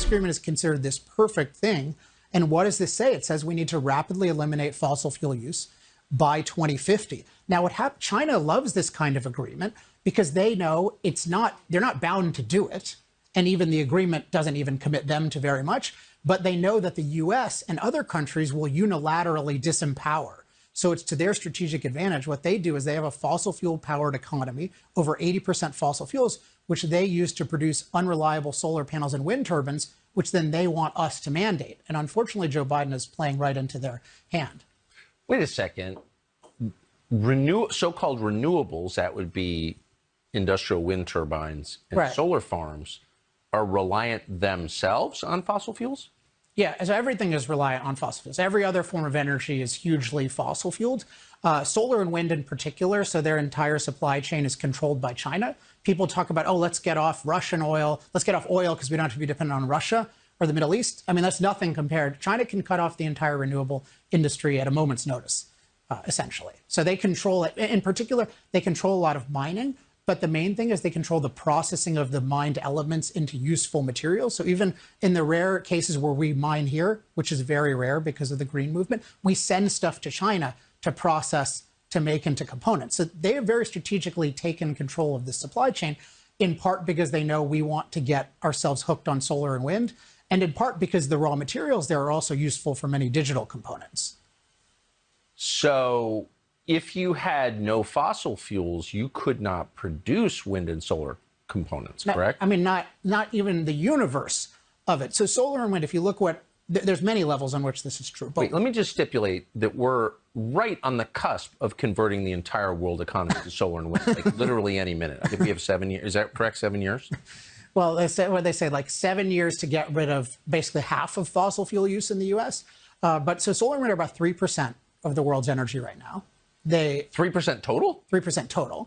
Agreement is considered this perfect thing. And what does this say? It says we need to rapidly eliminate fossil fuel use by 2050. Now, China loves this kind of agreement because they know they're not bound to do it. And even the agreement doesn't even commit them to very much. But they know that the US and other countries will unilaterally disempower. So it's to their strategic advantage. What they do is they have a fossil fuel powered economy, over 80% fossil fuels, which they use to produce unreliable solar panels and wind turbines, which then they want us to mandate. And unfortunately, Joe Biden is playing right into their hand. Wait a second. So-called renewables, that would be industrial wind turbines and solar farms, are reliant themselves on fossil fuels? Yeah, so everything is reliant on fossil fuels. Every other form of energy is hugely fossil fueled. Solar and wind in particular, so their entire supply chain is controlled by China. People talk about, oh, let's get off Russian oil. Let's get off oil because we don't have to be dependent on Russia or the Middle East. I mean, that's nothing compared. China can cut off the entire renewable industry at a moment's notice, essentially. So they control it. In particular, they control a lot of mining. But the main thing is they control the processing of the mined elements into useful materials. So even in the rare cases where we mine here, which is very rare because of the green movement, we send stuff to China to process, to make into components. So they have very strategically taken control of the supply chain, in part because they know we want to get ourselves hooked on solar and wind, and in part because the raw materials there are also useful for many digital components. So if you had no fossil fuels, you could not produce wind and solar components, correct? I mean, not even the universe of it. So solar and wind, if you look there's many levels on which this is true. Wait, let me just stipulate that we're right on the cusp of converting the entire world economy to solar and wind, like literally any minute. I think we have 7 years. Is that correct, 7 years? Well, they say like 7 years to get rid of basically half of fossil fuel use in the U.S. But so solar and wind are about 3% of the world's energy right now. 3% total? 3% total.